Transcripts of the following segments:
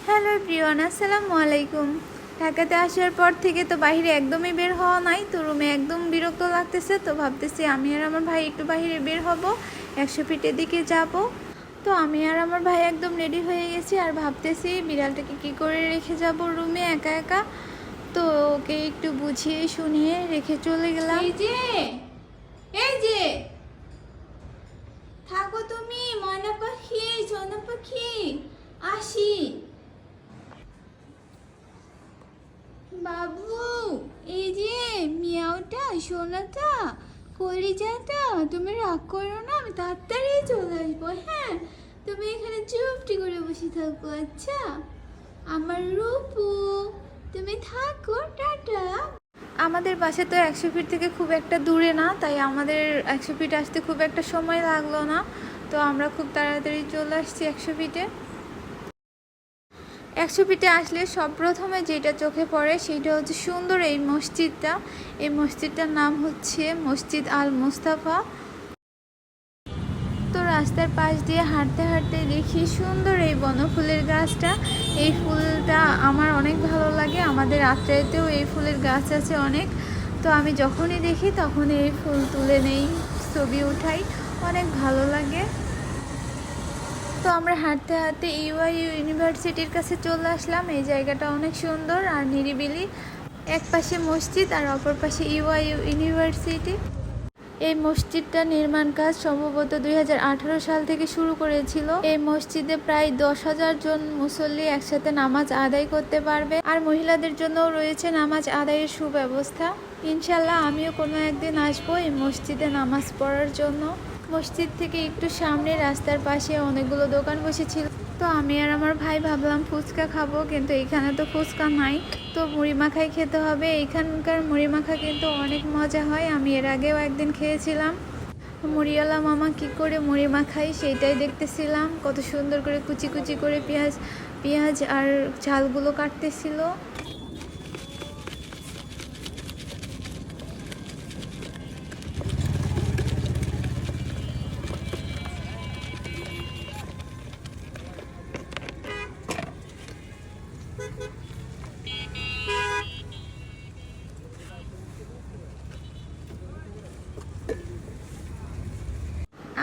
Hello everyone, আসসালামু আলাইকুম। ঢাকাতে আসার পর থেকে তো বাইরে একদমই বের হওয়া নাই, তো রুমে একদম বিরক্ত লাগতেছে। তো ভাবতেছি আমি আর আমার ভাই একটু বাইরে বের হব, 100 ফিটের দিকে যাব। তো আমি আর আমার ভাই একদম রেডি হয়ে গেছি, আর ভাবতেছি বিড়ালটাকে কি করে রেখে যাব রুমে একা একা। তো ওকে একটু বুঝিয়ে শুনিয়ে রেখে চলে গেলাম। এই যে থাকো তুমি, ময়না পাখি, সোনা পাখি, আসি। বাবু, এই যে মিয়াওটা, সোনাটা, কলিজাটা, তুমি রাগ করো না, আমি তাড়াতাড়ি চলে আসবো। হ্যাঁ, তুমি এখানে চুপটি করে বসে থাকো। আচ্ছা আমার রূপু, তুমি থাকো, টাটা। আমাদের বাসা তো 100 ফিট থেকে খুব একটা দূরে না, তাই আমাদের 100 ফিট আসতে খুব একটা সময় লাগলো না। তো আমরা খুব তাড়াতাড়ি চলে আসছি 100 ফিটে। 100 ফিটে আসলে সব প্রথমে যেটা চোখে পড়ে সেটা হচ্ছে সুন্দর এই মসজিদটা। এই মসজিদটার নাম হচ্ছে মসজিদ আল মুস্তাফা। তো রাস্তার পাশ দিয়ে হাঁটতে হাঁটতে দেখি সুন্দর এই বনফুলের গাছটা। এই ফুলটা আমার অনেক ভালো লাগে, আমাদের আত্রাইতেও এই ফুলের গাছ আছে অনেক। তো আমি যখনই দেখি তখন এই ফুল তুলে নেই, ছবি উঠাই, অনেক ভালো লাগে। তো আমরা হাঁটতে হাঁটতে ইউনিভার্সিটির কাছে চলে আসলাম। এই জায়গাটা অনেক সুন্দর আর নিরিবিলি, এক পাশে মসজিদ আর অপর পাশে ইউনিভার্সিটি। এই মসজিদটা নির্মাণ কাজ সম্ভবত 2018 সাল থেকে শুরু করেছিল। এই মসজিদে প্রায় 10,000 জন মুসল্লি একসাথে নামাজ আদায় করতে পারবে, আর মহিলাদের জন্য রয়েছে নামাজ আদায়ের সুব্যবস্থা। ইনশাল্লাহ আমিও কোনো একদিন আসবো এই মসজিদে নামাজ পড়ার জন্য। মসজিদ থেকে একটু সামনে রাস্তার পাশে অনেকগুলো দোকান বসেছিল। তো আমি আর আমার ভাই ভাবলাম ফুচকা খাবো, কিন্তু এখানে তো ফুচকা নাই, তো মুড়ি মাখাই খেতে হবে। এখানকার মুড়ি মাখা কিন্তু অনেক মজা হয়, আমি এর আগেও একদিন খেয়েছিলাম। মুড়িওয়ালা মামা কি করে মুড়ি মাখাই সেইটাই দেখতেছিলাম, কত সুন্দর করে কুচি কুচি করে পেঁয়াজ আর ঝালগুলো কাটতেছিল।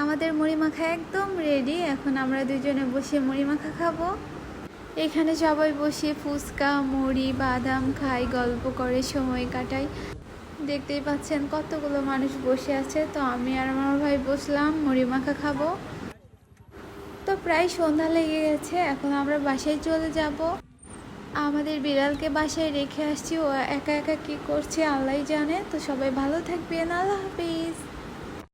আমাদের মুড়ি মাখা একদম রেডি, এখন আমরা দুজনে বসে মুড়ি মাখা খাবো। এখানে সবাই বসে ফুচকা, মুড়ি, বাদাম খাই, গল্প করে সময় কাটাই। দেখতেই পাচ্ছেন কতগুলো মানুষ বসে আছে। তো আমি আর আমার ভাই বসলাম, মুড়ি মাখা খাবো। তো প্রায় সন্ধ্যা লেগে গেছে, এখন আমরা বাসায় চলে যাব। আমাদের বিড়ালকে বাসায় রেখে আসছি, ও একা একা কি করছে আল্লাহই জানে। তো সবাই ভালো থাকবেন, আল্লাহ হাফিজ।